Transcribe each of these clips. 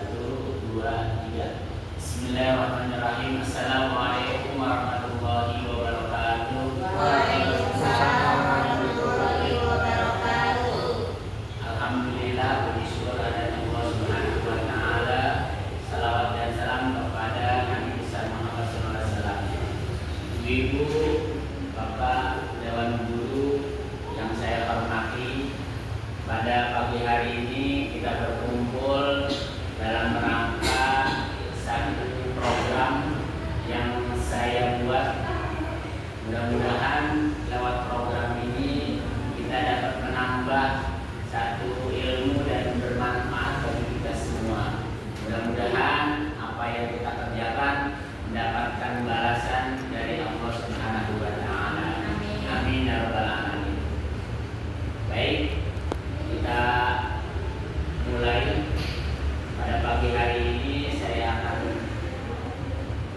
Satu, dua, tiga. Bismillahirrahmanirrahim. Assalamualaikum warahmatullahi wabarakatuh. Waalaikumsalam warahmatullahi wabarakatuh. Alhamdulillah, puji syukur ada Allah Subhanahu wa taala. Salawat dan salam kepada Nabi besar Muhammad sallallahu alaihi wasallam. Ibu, Bapak, Dewan Guru yang saya hormati, pada pagi hari ini kita berkumpul dalam rangka satu program yang saya buat. Mudah-mudahan lewat program ini kita dapat menambah satu ilmu dan bermanfaat bagi kita semua. Mudah-mudahan apa yang kita kerjakan mendapatkan balasan dari Allah Subhanahu wa taala. Amin ya rabbal alamin. Baik, kita mulai. Pada pagi hari ini saya akan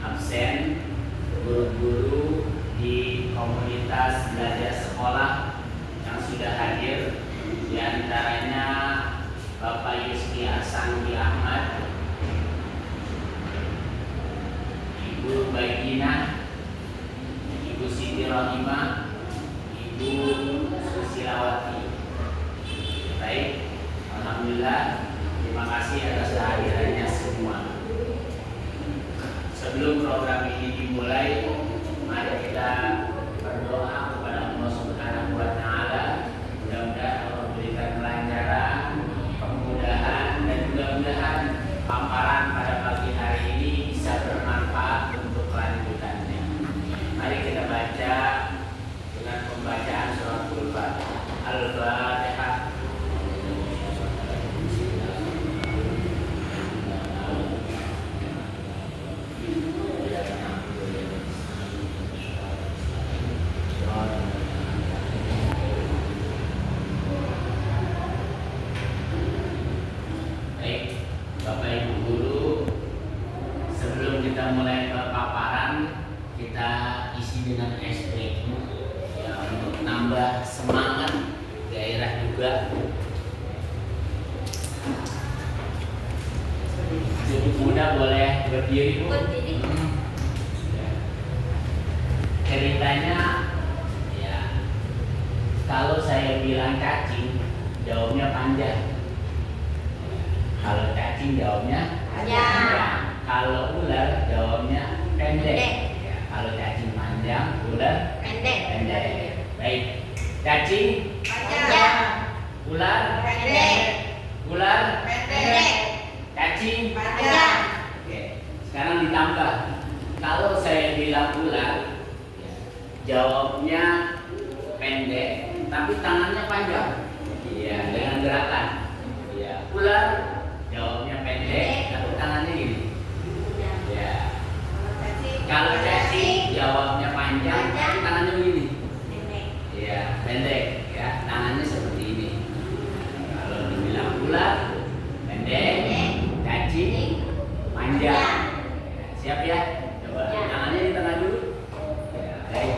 absen guru-guru di komunitas belajar sekolah yang sudah hadir, di antaranya Bapak Yusri Asanggi Ahmad, Ibu Baginah, Ibu Siti Rohimah, Ibu Susilawati. Baik, alhamdulillah, terima kasih atas kehadirannya semua. Sebelum program ini dimulai, mari kita berdoa kepada Allah Subhanahu wa taala. Mudah-mudahan Allah berikan kelancaran, kemudahan, dan mudah-mudahan paparan pada pagi hari ini bisa bermanfaat untuk kelanjutannya. Mari kita baca dengan pembacaan surah Al-Fatihah. Bapak Ibu Guru, sebelum kita mulai ke paparan, kita isi dengan SPQ ya, untuk nambah semangat gairah juga. Cukup muda boleh berdiri, Bu. Ceritanya ya, kalau saya bilang cacing, jawabnya panjang. Kalau cacing jawabnya panjang. Kalau ular jawabnya pendek. Ya, kalau cacing panjang, ular pendek. Baik. Cacing Panjang. ular Pendek. ular Pendek. cacing Panjang. Oke. Sekarang ditambah. Kalau saya bilang ular, ya, jawabnya pendek, tapi tangannya panjang. Iya, dengan gerakan. Iya, ular jawabnya pendek, tapi tangannya gini. Ya. Kalau cacing jawabnya panjang, tapi tangannya begini. Ya, pendek. Ya, tangannya seperti ini. Kalau dibilang ular, pendek, cacing, panjang. Ya, siap ya? Coba tangannya di tengah dulu. Ya, baik.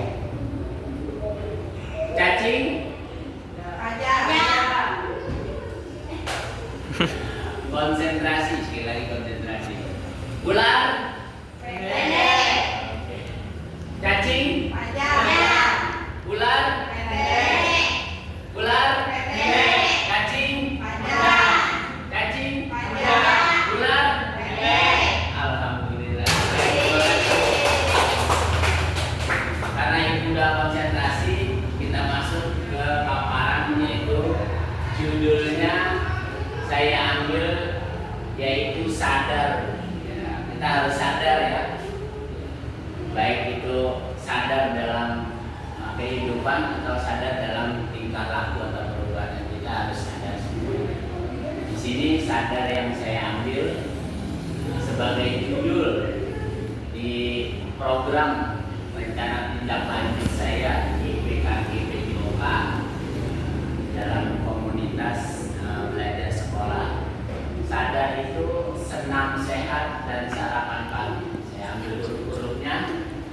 Cacing, konsentrasi, sekali lagi konsentrasi. Ular, Pendek. oke. Cacing, Panjang. ular, Pendek. ular, Pendek. cacing, Panjang. cacing, Panjang. ular. Pendek. Alhamdulillah. Karena ibu udah konsentrasi, kita masuk ke paparan, yaitu judulnya saya ambil yaitu sadar. Ya, kita harus sadar ya, baik itu sadar dalam kehidupan atau sadar dalam tingkah laku atau perbuatan, kita harus sadar semua. Di sini sadar yang saya ambil sebagai judul di program rencana tindak lanjut saya di PKG PJOK dalam komunitas belajar sekolah. Sadar itu senam, sehat, dan sarapan pagi. Saya ambil huruf-hurufnya,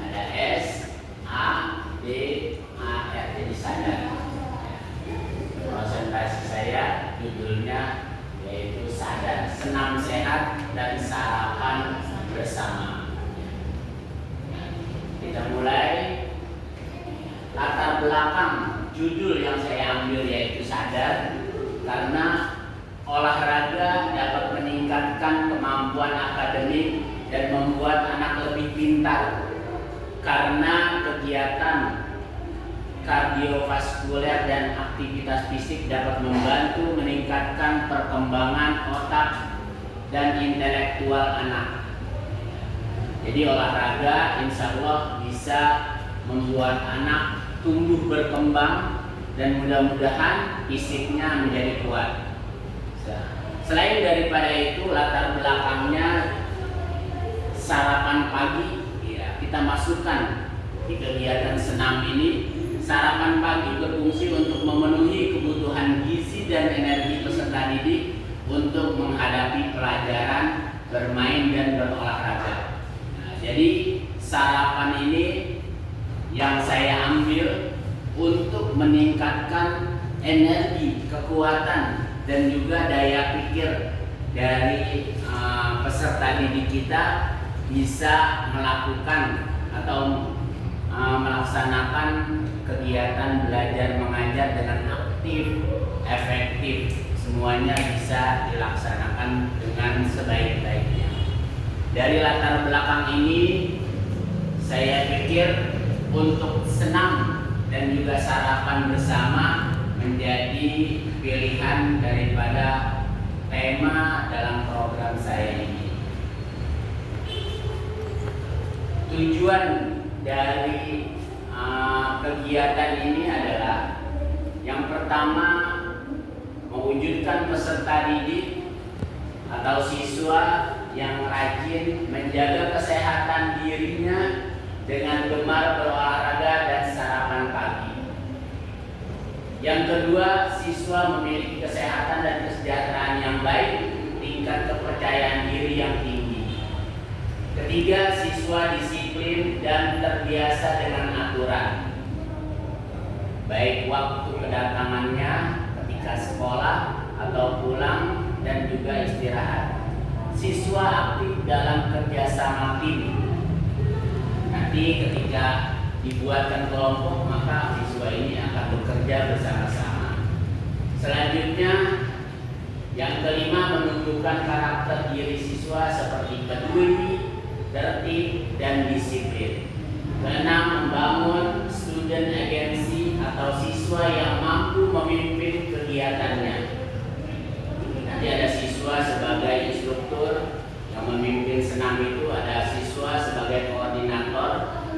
ada S, A, B, A, R, jadi sadar. Konsentrasi saya judulnya yaitu sadar. senam sehat dan sarapan bersama. Kita mulai. Latar belakang judul yang saya ambil yaitu sadar, karena olahraga dapat meningkatkan kemampuan akademik dan membuat anak lebih pintar, karena kegiatan kardiovaskuler dan aktivitas fisik dapat membantu meningkatkan perkembangan otak dan intelektual anak. Jadi olahraga insya Allah bisa membuat anak tumbuh berkembang dan mudah-mudahan fisiknya menjadi kuat. Selain daripada itu, latar belakangnya sarapan pagi ya, kita masukkan di kegiatan senam ini. Sarapan pagi berfungsi untuk memenuhi kebutuhan gizi dan energi peserta didik untuk menghadapi pelajaran, bermain dan berolahraga. Jadi sarapan ini yang saya ambil untuk meningkatkan energi, kekuatan dan juga daya pikir dari peserta didik kita bisa melakukan atau melaksanakan kegiatan belajar mengajar dengan aktif, efektif. Semuanya bisa dilaksanakan dengan sebaik-baiknya. Dari latar belakang ini saya pikir untuk senam dan juga sarapan bersama menjadi pilihan daripada tema dalam program saya ini. Tujuan dari kegiatan ini adalah yang pertama, mewujudkan peserta didik atau siswa yang rajin menjaga kesehatan dirinya dengan gemar berolahraga dan sarapan pagi. Yang kedua, siswa memiliki kesehatan dan kesejahteraan yang baik, tingkat kepercayaan diri yang tinggi. Ketiga, siswa disiplin dan terbiasa dengan aturan, baik waktu kedatangannya ketika sekolah atau pulang dan juga istirahat. Siswa aktif dalam kerjasama tim. Nanti ketika dibuatkan kelompok, maka siswa ini akan bekerja bersama-sama. Selanjutnya, yang kelima, menunjukkan karakter diri siswa seperti peduli, tertib, dan disiplin. Keenam, membangun student agency atau siswa yang mampu memimpin kegiatannya. Nanti ada siswa sebagai instruktur yang memimpin senam itu, ada siswa sebagai koordinator,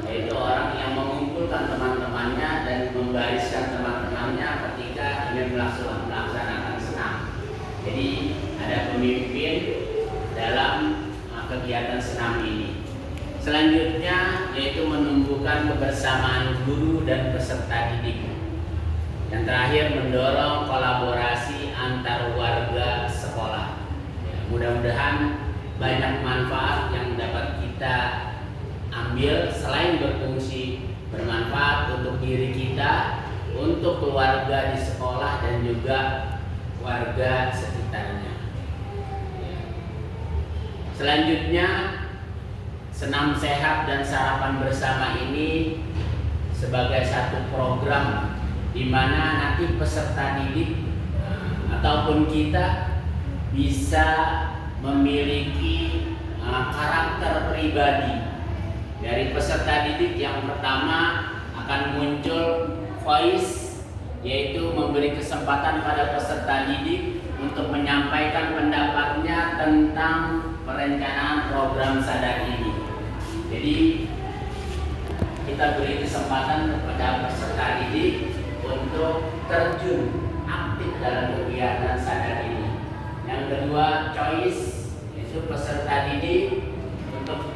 yaitu orang yang mengumpulkan teman-temannya dan membariskan teman-temannya ketika ingin melaksanakan senam. Jadi ada pemimpin dalam kegiatan senam ini. Selanjutnya yaitu menumbuhkan kebersamaan guru dan peserta didik. Yang terakhir, mendorong kolaborasi antar warga sekolah. Mudah-mudahan banyak manfaat yang dapat kita ambil, selain berfungsi bermanfaat untuk diri kita, untuk keluarga di sekolah dan juga warga sekitarnya. Selanjutnya, senam sehat dan sarapan bersama ini sebagai satu program di mana nanti peserta didik ataupun kita bisa memiliki karakter pribadi. Dari peserta didik, yang pertama akan muncul voice, yaitu memberi kesempatan pada peserta didik untuk menyampaikan pendapatnya tentang perencanaan program sadar ini. Jadi kita beri kesempatan kepada peserta didik untuk terjun aktif dalam kegiatan sadar ini. Yang kedua, choice, yaitu peserta didik untuk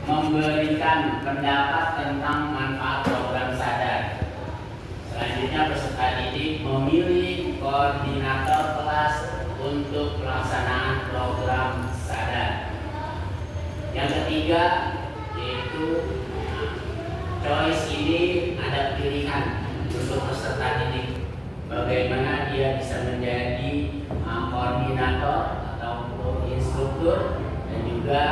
memberikan pendapat tentang manfaat program sadar. Selanjutnya, peserta didik memilih koordinator kelas untuk pelaksanaan program sadar. Yang ketiga, yaitu choice ini ada pilihan untuk peserta didik, bagaimana dia bisa menjadi koordinator ataupun instruktur dan juga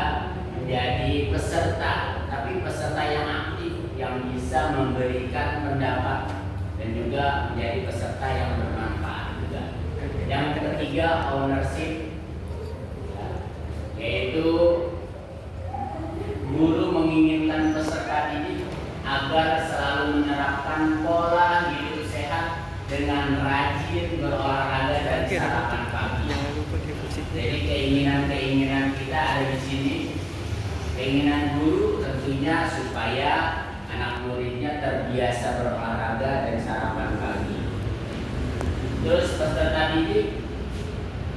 menjadi peserta, tapi peserta yang aktif yang bisa memberikan pendapat dan juga menjadi peserta yang bermanfaat juga. Yang ketiga, ownership, yaitu guru menginginkan peserta didik agar selalu menerapkan pola hidup sehat dengan rajin berolahraga dan sarapan pagi. Jadi keinginan kita ada di sini. Keinginan guru tentunya supaya anak muridnya terbiasa berolahraga dan sarapan pagi. Terus peserta didik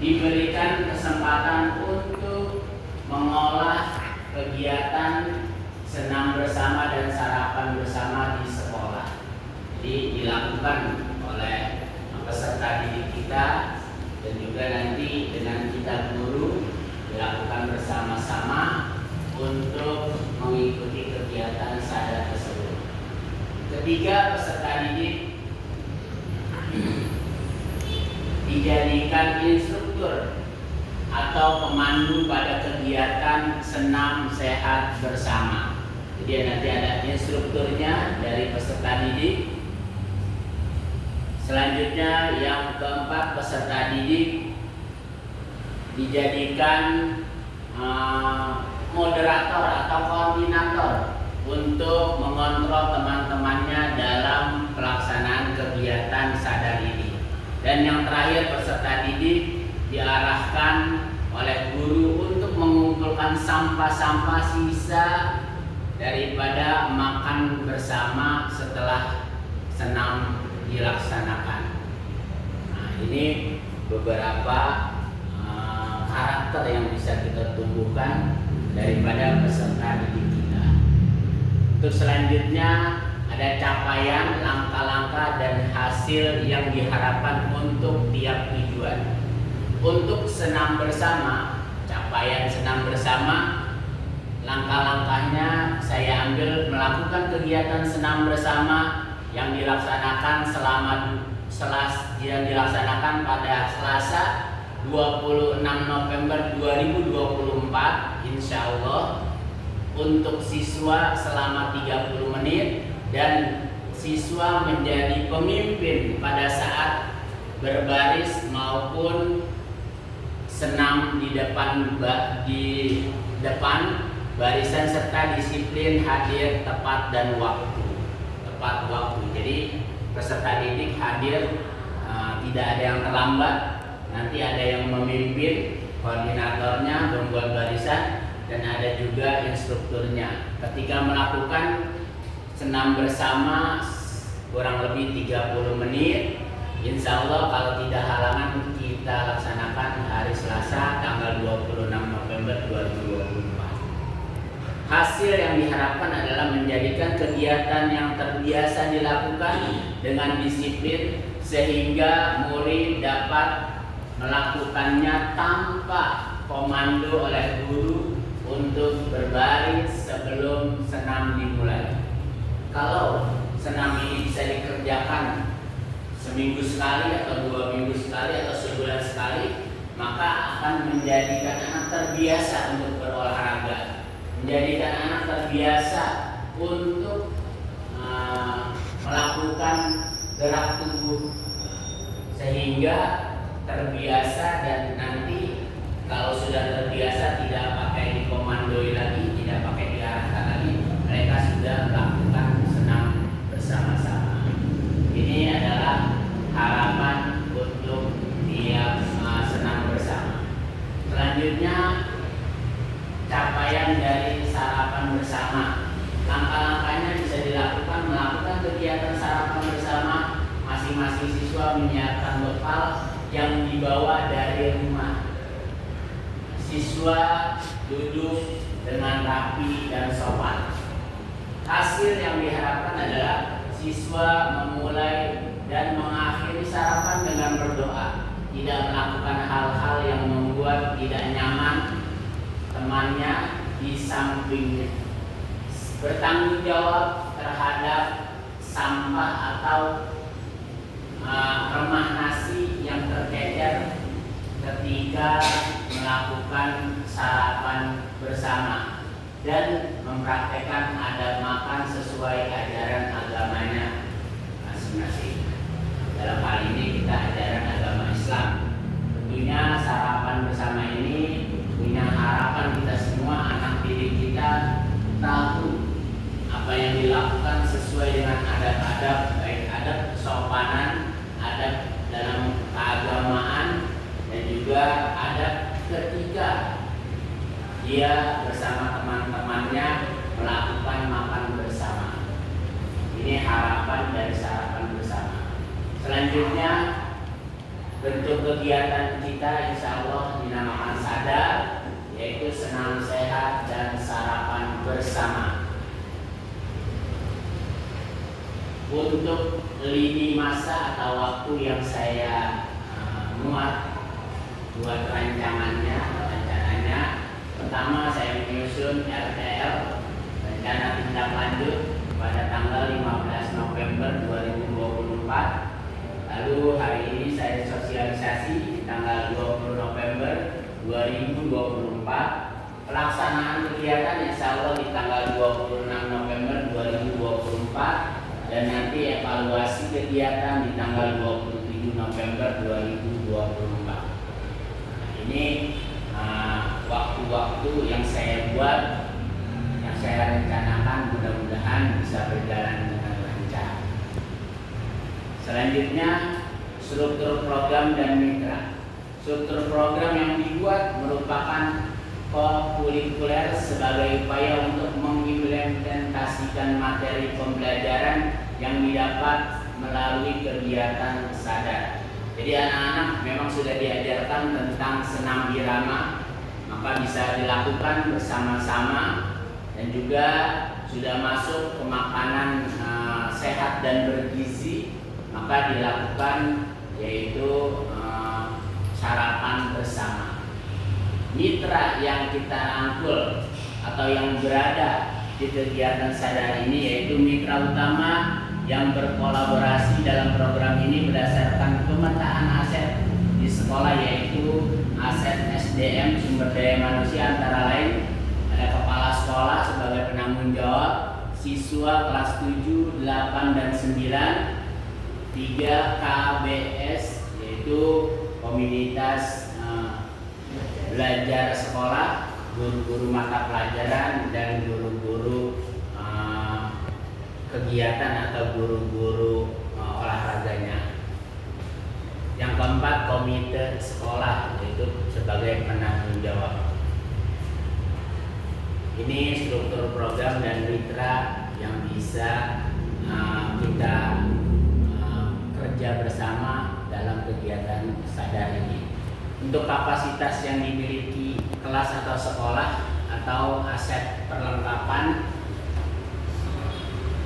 diberikan kesempatan untuk mengolah kegiatan senam bersama dan sarapan bersama di sekolah. Jadi dilakukan oleh peserta didik kita dan juga nanti dengan kita guru dilakukan bersama-sama untuk mengikuti kegiatan sadar tersebut. Ketiga, peserta didik dijadikan instruktur atau pemandu pada kegiatan senam sehat bersama. Jadi nanti ada instrukturnya dari peserta didik. Selanjutnya yang keempat, peserta didik dijadikan moderator atau koordinator untuk mengontrol teman-temannya dalam pelaksanaan kegiatan sadar ini. Dan yang terakhir, peserta didik diarahkan oleh guru untuk mengumpulkan sampah-sampah sisa daripada makan bersama setelah senam dilaksanakan. Nah, ini beberapa karakter yang bisa kita tumbuhkan daripada peserta didik kita. Untuk selanjutnya ada capaian, langkah-langkah dan hasil yang diharapkan untuk tiap tujuan. Untuk senam bersama, capaian senam bersama, langkah-langkahnya saya ambil melakukan kegiatan senam bersama yang dilaksanakan pada Selasa 26 November 2024 insya Allah, untuk siswa selama 30 menit dan siswa menjadi pemimpin pada saat berbaris maupun senam di depan barisan serta disiplin hadir tepat dan waktu. Jadi peserta didik hadir, tidak ada yang terlambat. Nanti ada yang memimpin, koordinatornya membuat barisan, dan ada juga instrukturnya. Ketika melakukan senam bersama kurang lebih 30 menit, insya Allah kalau tidak halangan kita laksanakan hari Selasa tanggal 26 November 2024. Hasil yang diharapkan adalah menjadikan kegiatan yang terbiasa dilakukan dengan disiplin sehingga murid dapat melakukannya tanpa komando oleh guru untuk berbaris sebelum senam dimulai. Kalau senam ini bisa dikerjakan seminggu sekali atau 2 minggu sekali atau sebulan sekali, maka akan menjadikan anak terbiasa untuk berolahraga, menjadikan anak terbiasa untuk melakukan gerak tubuh, sehingga terbiasa dan nanti kalau sudah terbiasa tidak pakai dikomandoi lagi, tidak pakai diarahkan lagi, mereka sudah melakukan senam bersama-sama. Ini adalah harapan untuk tiap senam bersama. Selanjutnya capaian dari sarapan bersama. Langkah-langkahnya bisa dilakukan melakukan kegiatan sarapan bersama. Masing-masing siswa menyiapkan bekal yang dibawa dari rumah. Siswa duduk dengan rapi dan sopan. Hasil yang diharapkan adalah siswa memulai dan mengakhiri sarapan dengan berdoa, tidak melakukan hal-hal yang membuat tidak nyaman temannya di sampingnya, bertanggung jawab terhadap sampah atau remah nasi yang tercecer ketika melakukan sarapan bersama dan mempraktekkan adab makan sesuai ajaran agamanya masing-masing. Dalam hal ini kita ajaran agama Islam. Tentunya sarapan bersama ini punya harapan kita semua, anak didik kita tahu apa yang dilakukan sesuai dengan adab-adab, baik adab kesopanan, adab dalam keagamaan, dan juga adab ketika dia bersama teman-temannya melakukan makan bersama. Ini harapan dari sarapan bersama. Selanjutnya, bentuk kegiatan kita insya Allah dinamakan sadar, yaitu senam sehat dan sarapan bersama. Untuk lini masa atau waktu yang saya muat buat rencananya, pertama saya menyusun RTL, rencana tindak lanjut, pada tanggal 15 November 2024. Lalu hari ini saya sosialisasi di tanggal 20 November 2024. Pelaksanaan kegiatan insya Allah di tanggal 26 November 2024, dan nanti evaluasi kegiatan di tanggal 27 November 2024. Ini waktu-waktu yang saya buat, yang saya rencanakan, mudah-mudahan bisa berjalan dengan lancar. Selanjutnya, struktur program dan mitra. Struktur program yang dibuat merupakan kurikuler sebagai upaya untuk mengimplementasikan materi pembelajaran yang didapat melalui kegiatan sadar. Jadi anak-anak memang sudah diajarkan tentang senam irama, maka bisa dilakukan bersama-sama, dan juga sudah masuk ke makanan sehat dan bergizi, maka dilakukan yaitu sarapan bersama. Mitra yang kita rangkul atau yang berada di kegiatan sadar ini yaitu mitra utama yang berkolaborasi dalam program ini berdasarkan pemetaan aset di sekolah, yaitu aset SDM sumber daya manusia, antara lain ada kepala sekolah sebagai penanggung jawab, siswa kelas 7, 8, dan 9, 3 KBS yaitu komunitas belajar sekolah, guru-guru mata pelajaran, dan guru-guru kegiatan atau guru-guru olahraganya. Yang keempat, komite sekolah yaitu sebagai penanggung jawab. Ini struktur program dan mitra yang bisa kita kerja bersama dalam kegiatan sadar ini. Untuk kapasitas yang dimiliki kelas atau sekolah atau aset perlengkapan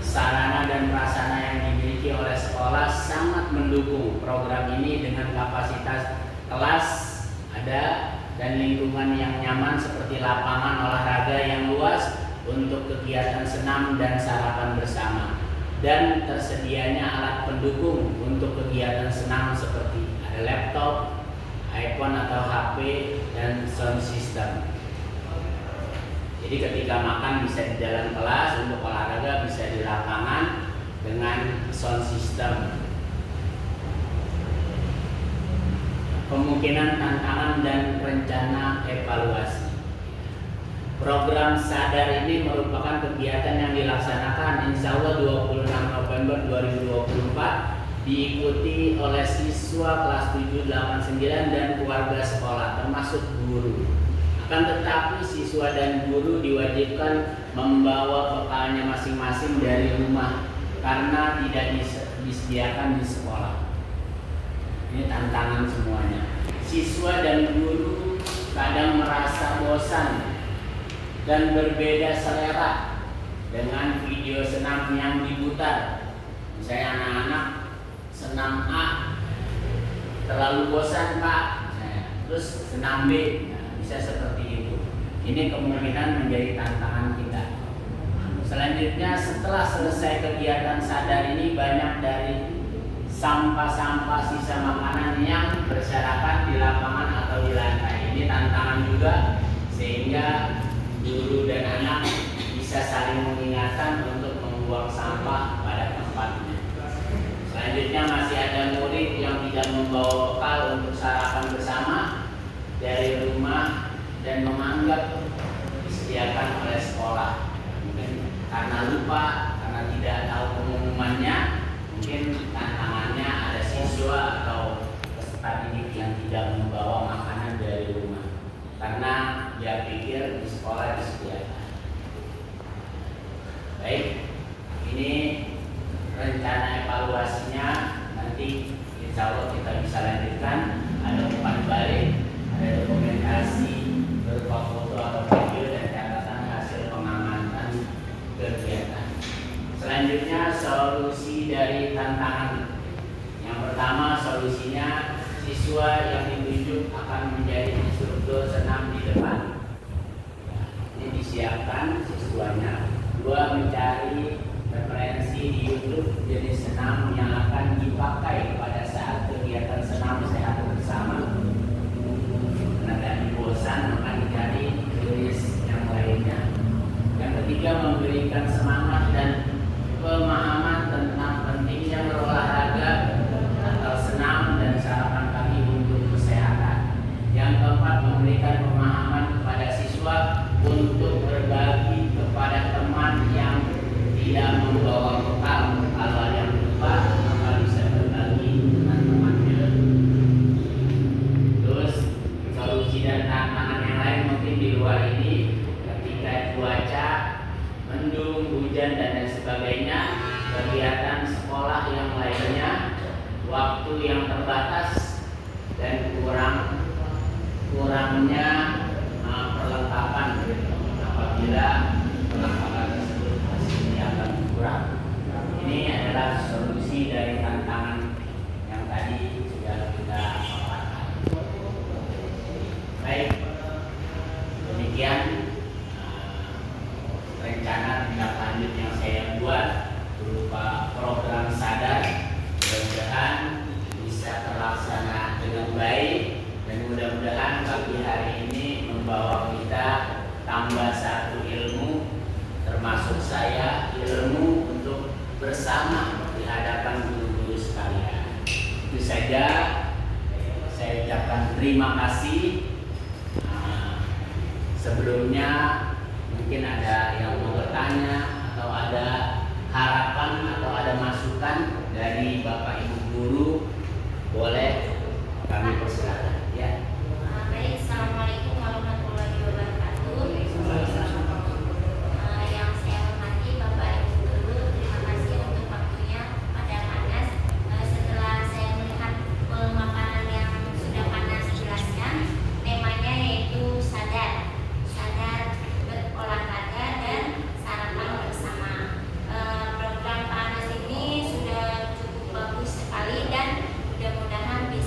sarana dan prasarana yang dimiliki oleh sekolah sangat mendukung program ini dengan kapasitas kelas ada dan lingkungan yang nyaman seperti lapangan olahraga yang luas untuk kegiatan senam dan sarapan bersama, dan tersedianya alat pendukung untuk kegiatan senam seperti ada laptop, iPhone atau HP, dan sound system. Jadi ketika makan bisa di dalam kelas, untuk olahraga bisa di lapangan dengan sound system. Kemungkinan tantangan dan rencana evaluasi. Program sadar ini merupakan kegiatan yang dilaksanakan insya Allah 26 November 2024, diikuti oleh siswa kelas 7, 8, 9 dan keluarga sekolah termasuk guru. Akan tetapi siswa dan guru diwajibkan membawa bekalnya masing-masing dari rumah karena tidak disediakan di sekolah. Ini tantangan semuanya. Siswa dan guru kadang merasa bosan dan berbeda selera dengan video senam yang diputar. Misalnya anak-anak senam A terlalu bosan Pak, terus senam B, bisa seperti itu. Ini kemungkinan menjadi tantangan kita. Selanjutnya, setelah selesai kegiatan sadar ini, banyak dari sampah-sampah sisa makanan yang berserakan di lapangan atau atau di lantai. Ini tantangan juga sehingga guru dan anak bisa saling mengingatkan untuk membuang sampah pada tempatnya. Selanjutnya masih ada murid yang tidak membawa bekal untuk sarapan bersama dari rumah dan menganggap disediakan oleh sekolah. Mungkin karena lupa, karena tidak tahu pengumumannya, mungkin tantangannya ada siswa atau peserta didik yang tidak membawa makanan dari rumah karena dia pikir di sekolah disediakan. Baik, ini rencana evaluasinya nanti insya Allah kita bisa lanjutkan. Ada umpan balik, ada dokumentasi berupa foto atau video dan catatan hasil pengamatan kegiatan. Selanjutnya solusi dari tantangan. Yang pertama solusinya siswa yang ditunjuk akan menjadi instruktur senam di depan. Ini disiapkan siswanya. Dua, mencari referensi di YouTube jenis senam yang akan dipakai pada saat kegiatan senam sehat bersama. Karena tadi bosan, maka dicari jenis yang lainnya. Yang ketiga, memberikan semangat dan pemahaman tentang pentingnya berolahraga atau senam dan sarapan pagi untuk kesehatan. Yang keempat, memberikan pemahaman kepada siswa untuk berbagi kepada teman yang tidak membawa bekal. Kalau yang lupa, maka bisa berbagi dengan temannya. Terus solusi dan tantangan yang lain mungkin di luar ini, ketika cuaca mendung, hujan dan lain sebagainya, kegiatan sekolah yang lainnya, waktu yang terbatas dan kurangnya perlengkapan. Apabila perlengkapan tersebut masih akan kurang, ini adalah solusi dari tantangan yang tadi sudah kita paparkan. Baik, demikian rencana tindak lanjut yang saya buat berupa program sadar. Mudah-mudahan bisa terlaksana dengan baik dan mudah-mudahan pagi hari ini membawa kita tambah satu ilmu, termasuk saya ilmu untuk bersama di hadapan guru-guru sekalian. Itu saja, saya ucapkan terima kasih. Sebelumnya mungkin ada yang mau bertanya atau ada harapan atau ada masukan dari Bapak Ibu guru, boleh kami persilakan ya. Baik, assalamualaikum warahmatullahi wabarakatuh. Yang saya hormati Bapak Ibu guru, terima kasih untuk waktunya pada Panas. Setelah saya melihat pemaparan yang sudah Panas jelaskan, temanya yaitu sadar berolahraga dan sarapan bersama. Program Panas ini sudah cukup bagus sekali dan mudah-mudahan bisa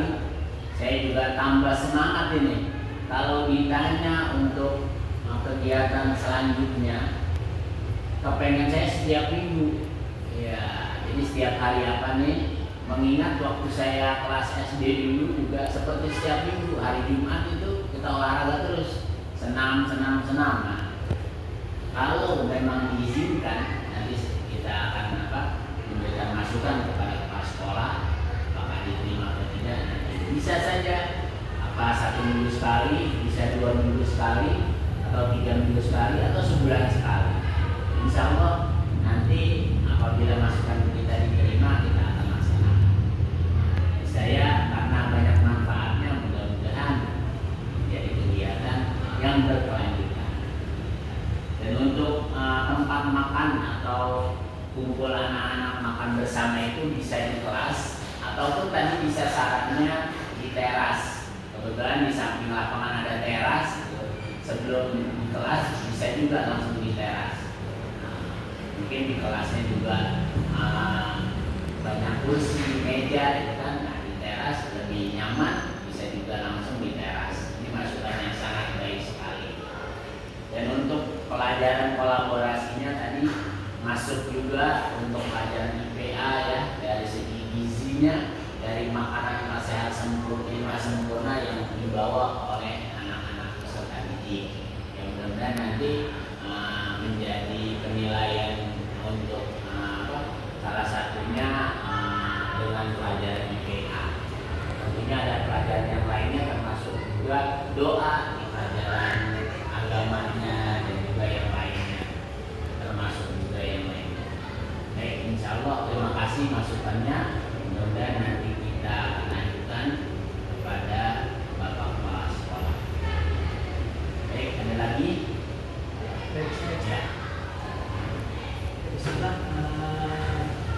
sekali. Saya juga tambah semangat ini kalau ditanya untuk kegiatan selanjutnya. Kepengen saya setiap minggu ya, jadi setiap hari apa nih, mengingat waktu saya kelas SD dulu juga seperti setiap minggu hari Jumat itu kita olahraga terus, senam. Nah, kalau memang diizinkan nanti kita akan memberikan masukan kepada kepala sekolah apakah diterima atau tidak. Nanti bisa saja satu minggu sekali, bisa 2 minggu sekali, atau 3 minggu sekali, atau sebulan sekali. Insya Allah nanti apabila masukan kita diterima, kita akan laksanakan. Saya karena banyak manfaatnya, mudah-mudahan menjadi kegiatan yang berkelanjutan. Dan untuk tempat makan atau kumpul anak-anak makan bersama itu bisa di kelas, ataupun tadi bisa sarannya di teras. Kebetulan di samping lapangan ada teras, sebelum di kelas bisa juga langsung di teras. Mungkin di kelasnya juga banyak kursi, meja, gitu kan. Nah, di teras lebih nyaman, bisa juga langsung di teras. Ini masukan yang sangat baik sekali. Dan untuk pelajaran kolaborasinya tadi masuk juga untuk pelajaran IPA ya, dari segi gizinya, dari makanan sehat sempurna yang dibawa oleh anak-anak peserta didik. Yang mudah-mudahan nanti menjadi penilaian untuk salah satunya dengan pelajaran IPA. Tentunya ada pelajaran yang lainnya termasuk juga doa di pelajaran agamanya dan juga yang lainnya, termasuk juga yang lainnya. Baik, insya Allah terima kasih masukannya. Mudah-mudahan nanti kita lanjutkan kepada Bapak Kepala Sekolah. Baik, ada lagi? Ya. Bismillah,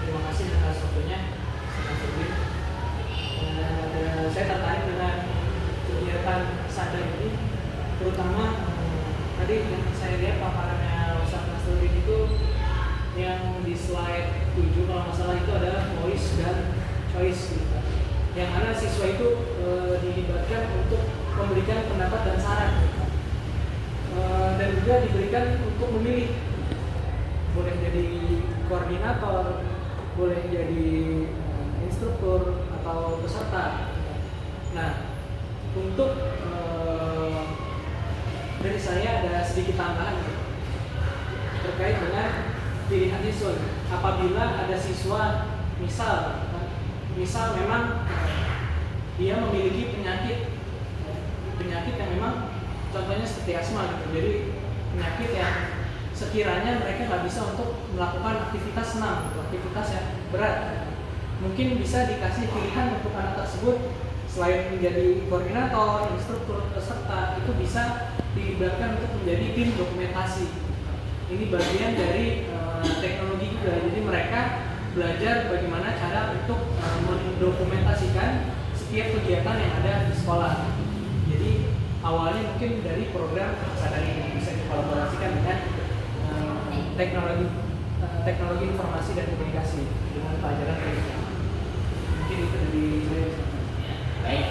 terima kasih atas waktunya. Saya tertarik dengan kegiatan sadar ini, terutama tadi yang saya lihat paparannya Ustaz Nasruddin itu yang di slide 7 kalau nggak salah itu adalah voice dan choice gitu. Yang mana siswa itu dilibatkan untuk memberikan pendapat dan saran gitu. Dan juga diberikan untuk memilih, boleh jadi koordinator, boleh jadi instruktur atau peserta. Nah, untuk dari saya ada sedikit tambahan terkait dengan pilihan siswa. Apabila ada siswa misal memang dia memiliki penyakit yang memang contohnya seperti asma gitu. Jadi penyakit yang sekiranya mereka nggak bisa untuk melakukan aktivitas senam, aktivitas yang berat, mungkin bisa dikasih pilihan untuk anak tersebut selain menjadi koordinator, instruktur, peserta, itu bisa dilibatkan untuk menjadi tim dokumentasi. Ini bagian dari teknologi juga. Jadi mereka belajar bagaimana cara untuk mendokumentasikan setiap kegiatan yang ada di sekolah. Jadi awalnya mungkin dari program sadari yang bisa dikolaborasikan dengan teknologi informasi dan komunikasi dengan pelajaran pendidikan. Mungkin itu dari saya. Baik,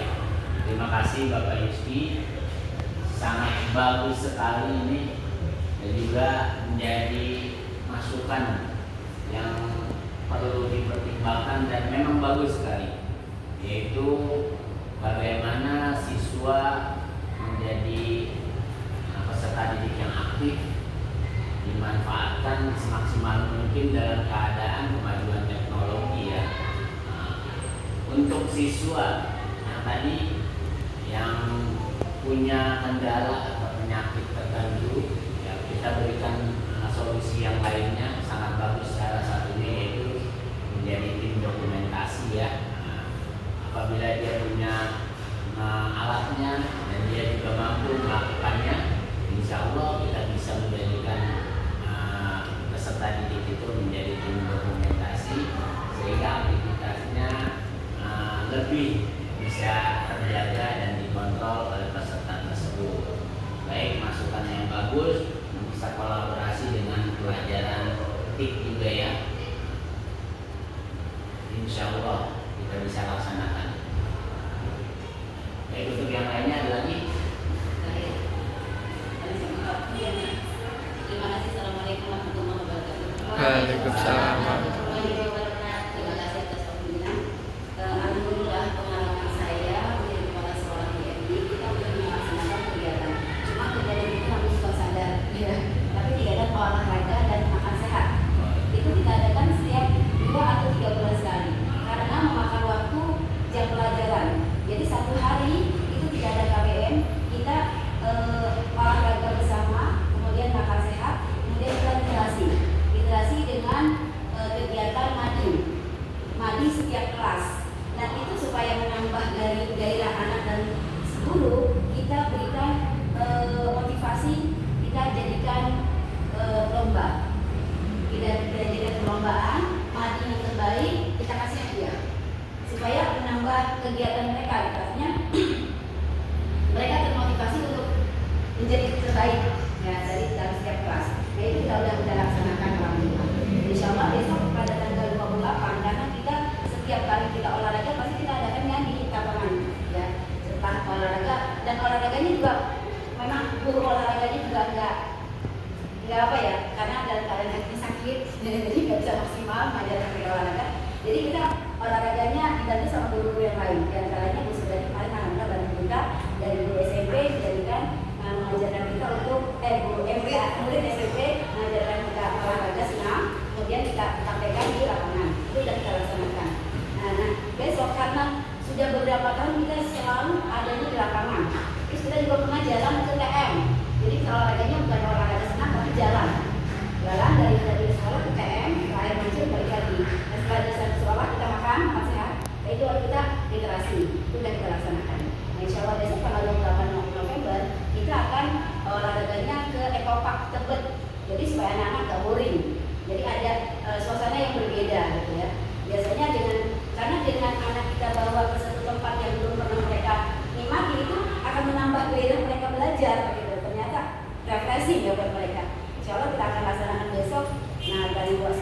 terima kasih Bapak Yuski. Sangat bagus sekali ini dan juga menjadi masukan yang perlu dipertimbangkan dan memang bagus sekali, yaitu bagaimana siswa menjadi peserta didik yang aktif, dimanfaatkan semaksimal mungkin dalam keadaan kemajuan teknologi ya. Untuk siswa yang tadi yang punya kendala atau penyakit tertentu, ya kita berikan solusi yang lainnya sangat bagus. Salah satunya yaitu menjadi tim dokumentasi ya. Apabila dia punya alatnya dan dia juga mampu melakukannya, insya Allah kita bisa menjadikan peserta didik itu menjadi tim dokumentasi sehingga aktivitasnya lebih bisa terjaga dan dikontrol oleh peserta tersebut. Baik, masukan yang bagus, bisa kolaborasi dengan pelajaran TIK juga ya. Insya Allah kita bisa laksanakan. Waalaikumsalam. Terima kasih atas waktunya. Alhamdulillah pengalaman saya menjadi kepala sekolah di MI, kita sudah melaksanakan kegiatan. Cuma kegiatan itu kami suka sadar, ya. Tapi kegiatan olahraga dan makan sehat itu kita adakan setiap 2 atau 3 bulan sekali. Karena memakan waktu jam pelajaran. Jadi satu hari itu tidak ada KBM, kita olahraga bersama, kemudian makan sehat, kemudian kita literasi dengan kegiatan madi setiap kelas. Dan itu supaya menambah gairah anak dan guru, kita berikan motivasi, kita jadikan lomba. Kita jadikan perlombaan madi yang terbaik, kita kasih hadiah supaya menambah kegiatan mereka. Artinya mereka termotivasi untuk menjadi terbaik ya dari dalam setiap kelas. Nah itu kita udah laksanakan alhamdulillah. Insya Allah besok pada tanggal 28, karena kita setiap kali kita olahraga pasti kita adakan nyanyi di lapangan ya. Setelah olahraga, dan olahraganya juga memang guru olahraganya juga enggak apa ya, karena dalam keadaan hati sakit jadi nggak bisa maksimal mengajarkan mereka olahraga. Jadi kita olahraganya dibantu sama guru yang lain. Di antaranya Bu Sudari kemarin alhamdulillah bantu kita dari guru SMP dijadikan mengajarkan kita untuk murid SMP mengajarkan kita olahraga senam, kemudian kita praktekkan di lapangan. Itu sudah kita laksanakan. Nah besok karena sudah beberapa tahun kita selalu ada di lapangan. Terus kita juga pernah jalan ke TM. Jadi olahraganya bukan olahraga senam tapi jalan dari sekolah ke TM, ke air mancur balik lagi. Dan setelah dari sekolah kita makan sehat. Itu kita literasi, itu sudah kita laksanakan. Nah, insya Allah besok tanggal 28 November kita akan olahraganya ke Ekopark Tebet. Jadi supaya anak-anak gak boring. Jadi ada suasana yang berbeda gitu ya. Biasanya karena dengan anak kita bawa ke satu tempat yang belum pernah mereka nikmati, itu akan menambah gairah mereka belajar gitu. Ternyata refreshing ya buat mereka. Insya Allah kita akan laksanakan besok. Nah dari buat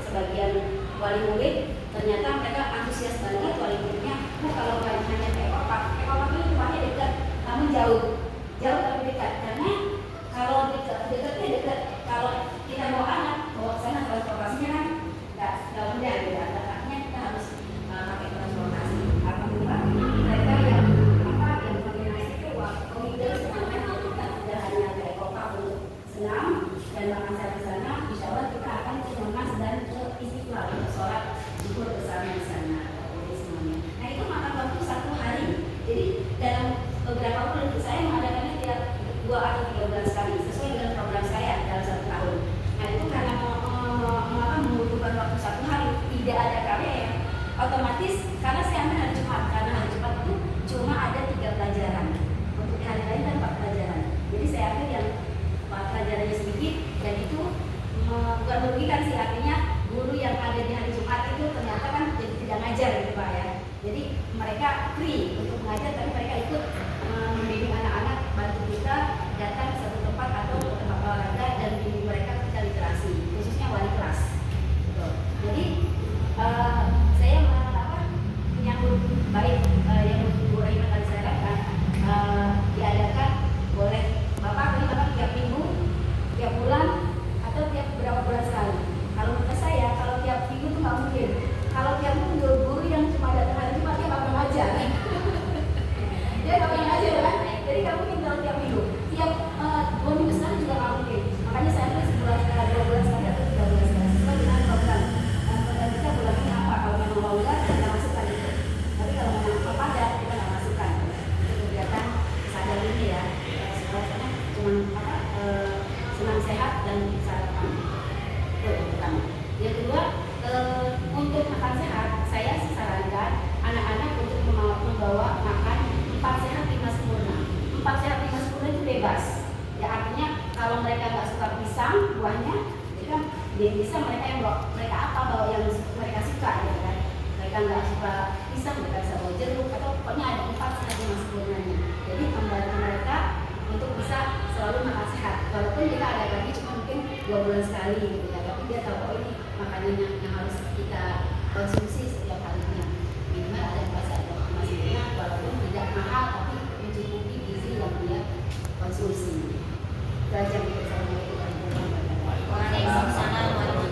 sebagian wali murid ternyata mereka antusias banget wali muridnya. Kalau hanya ke Ekopark ini rumahnya dekat, namun jauh tapi dekat. Karena kalau dekatnya dekat, kalau kita bawa anak bawa ke sana transportasinya kan nggak mudah gitu. Artinya kita harus pakai transportasi. Alhamdulillah mereka yang koordinasi itu komite semuanya tidak hanya ke Ekopark untuk senam dan makan sehat di sana. Insya Allah kita akan ke Monas dan ke Istiqlal untuk sholat zuhur bersama di sana. Semuanya. Nah itu makan waktu 1 hari. Jadi dalam beberapa bulan saya mengadakannya tiap 2 atau 3 bulan sekali sesuai dengan program saya dalam 1 tahun. Nah itu karena membutuhkan waktu 1 hari, tidak ada KBM, otomatis karena saya ambil hari Jumat, karena hari Jumat itu cuma ada 3 pelajaran, untuk hari lain dan 4 pelajaran. Jadi saya ambil yang 4 pelajarannya sedikit, dan itu bukan merugikan sih, artinya guru yang ada di hari Jumat itu ternyata kan jadi tidak ngajar gitu Pak ya. Jadi mereka free untuk mengajar, tapi mereka ikut membimbing anak-anak, bantu kita datang ke satu tempat atau ke tempat olahraga dan membimbing mereka ketika literasi, khususnya wali kelas. Gitu. Jadi saya menyambut baik yang Bu Rahimah tadi saya katakan, diadakan boleh Bapak tiap minggu, tiap bulan, atau tiap berapa bulan sekali. Kalau menurut saya, kalau tiap minggu itu nggak mungkin. Kalau tiap minggu guru yang cuma datang hari Jumat dia nggak pernah ngajar. Dia nggak pernah ngajar kan? Jadi nggak mungkin kalau tiap minggu. Tiap 2 minggu sekali juga nggak mungkin. Makanya saya tulis 2 bulan sekali atau 3 bulan sekali sesuai dengan program. Dan program kita bulannya apa? Kalau memang mau enggak, kita masukkan itu. Tapi kalau memang padat, kita nggak masukkan. Itu kegiatan sadar ini ya. Sebenarnya cuma senam sehat dan sarapan. Itu yang pertama. Yang kedua, untuk makan sehat, saya sarankan anak-anak untuk membawa makan 4 sehat 5 sempurna. 4 sehat 5 sempurna itu bebas. Ya artinya kalau mereka nggak suka pisang buahnya, jadi kan dia bisa mereka apa bawa yang mereka suka ya kan. Mereka nggak suka pisang, mereka bisa bawa jeruk atau pokoknya ada 4 sehat 5 sempurnanya. Jadi membantu mereka untuk bisa selalu makan sehat. Walaupun kita ada lagi cuma mungkin 2 bulan sekali gitu ya, tapi dia tahu ini makanan yang harus kita konsumsi setiap harinya. Minimal ada 4 sehat 5 sempurna, walaupun tidak mahal tapi mencukupi gizi yang dia konsumsi. Itu aja yang bisa saya sampaikan. Waalaikumsalam warahmatullahi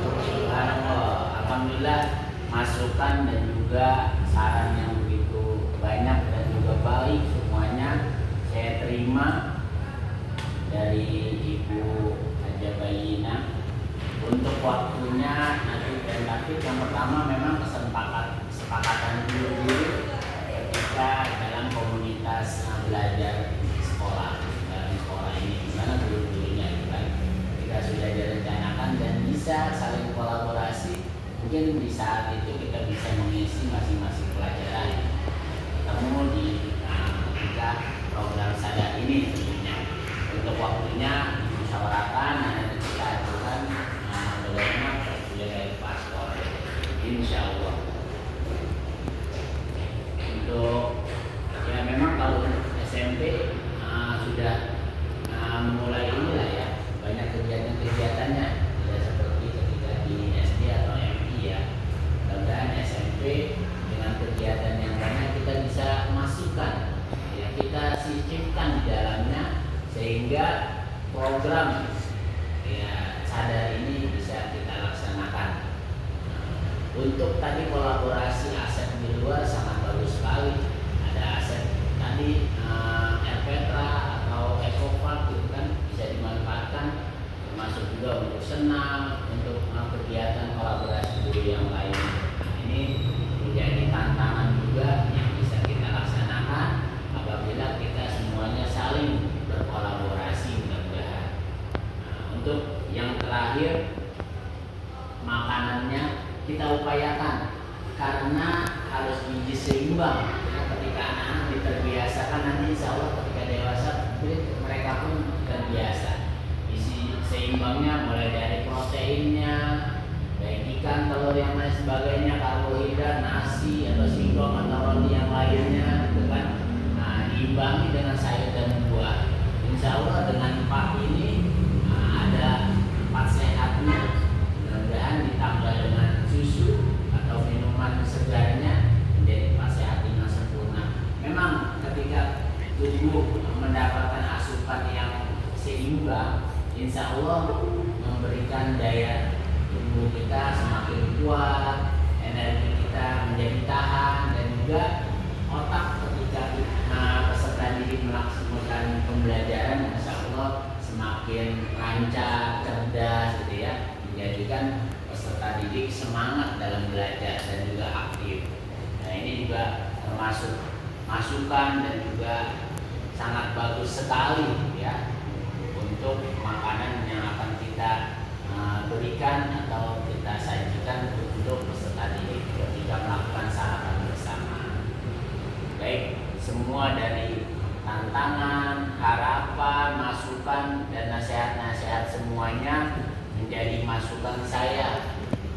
saat itu kita bisa mengisi masing-masing pelajaran ketemu di ketika program sadar ini tentunya. Untuk waktunya dimusyawarahkan, nanti kita ajukan bagaimana persetujuan dari paspor, insya Allah. Untuk ya memang kalau SMP sudah mulai inilah ya, banyak kegiatan-kegiatannya, tidak seperti ketika di SD atau MI ya. Mudah-mudahan SMP dengan kegiatan yang banyak kita bisa masukkan ya, kita sisipkan di dalamnya sehingga program ya sadar ini bisa kita laksanakan. Untuk tadi kolaborasi aset di luar sangat bagus sekali. Ada aset tadi RPETRA atau Ecopark gitu kan, bisa dimanfaatkan, termasuk juga untuk senam, untuk kegiatan kolaborasi guru yang lain. Ini menjadi tantangan juga yang bisa kita laksanakan apabila kita semuanya saling berkolaborasi mudah-mudahan. Untuk yang terakhir, makanannya kita upayakan karena harus gizi seimbang ya, ketika anak-anak diterbiasakan, nanti insya Allah ketika dewasa mereka pun terbiasa. Gizi seimbangnya mulai dari proteinnya, baik ikan, telur, yang lain sebagainya, karbohidrat, nasi atau singkong atau roti yang lainnya gitu kan. Nah, diimbangi dengan sayur dan buah. Insya Allah dengan 4 ini ada 4 sehatnya. Mudah-mudahan ditambah dengan susu atau minuman segarnya menjadi 4 sehat yang sempurna. Memang ketika tubuh mendapatkan asupan yang seimbang, insya Allah memberikan daya tubuh kita semakin kuat, energi kita menjadi tahan, dan juga otak ketika peserta didik melaksanakan pembelajaran, insya Allah semakin lancar, cerdas gitu ya, menjadikan peserta didik semangat dalam belajar dan juga aktif. Nah, ini juga termasuk masukan dan juga sangat bagus sekali ya untuk makanan yang akan kita berikan atau kita sajikan untuk peserta didik ketika melakukan sarapan bersama. Baik, semua dari tantangan, harapan, masukan, dan nasihat-nasihat semuanya menjadi masukan saya,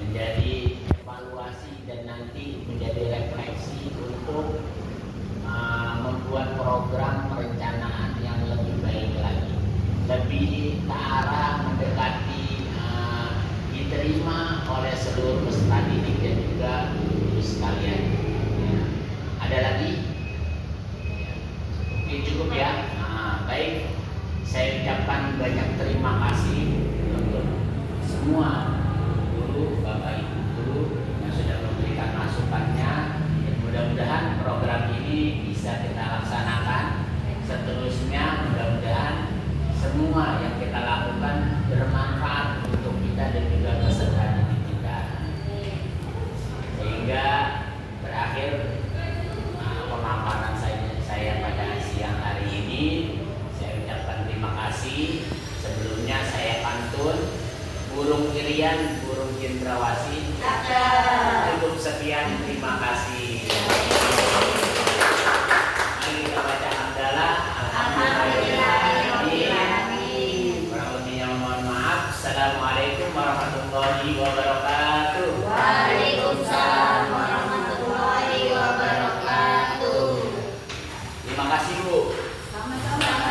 menjadi evaluasi dan nanti menjadi refleksi untuk membuat program perencanaan yang lebih baik lagi, lebih ke arah mendekati diterima oleh seluruh peserta didik dan juga guru sekalian. Ya. Ada lagi? Ya. Oke, cukup ya. Baik, saya ucapkan banyak terima kasih untuk semua guru, bapak ibu guru yang sudah memberikan masukannya, dan mudah-mudahan program ini bisa kita laksanakan seterusnya. Mudah-mudahan semua yang kita lakukan bermanfaat untuk kita dan juga peserta didik kita, sehingga berakhir pemaparan saya pada siang hari ini. Saya ucapkan terima kasih. Sebelumnya saya pantun burung irian, burung cendrawasih. Cukup sekian, terima kasih. Mari kita baca hamdalah. Kurang lebihnya mohon maaf. Assalamualaikum warahmatullahi wabarakatuh. Waalaikumsalam warahmatullahi wabarakatuh. Terima kasih Bu. Sama-sama.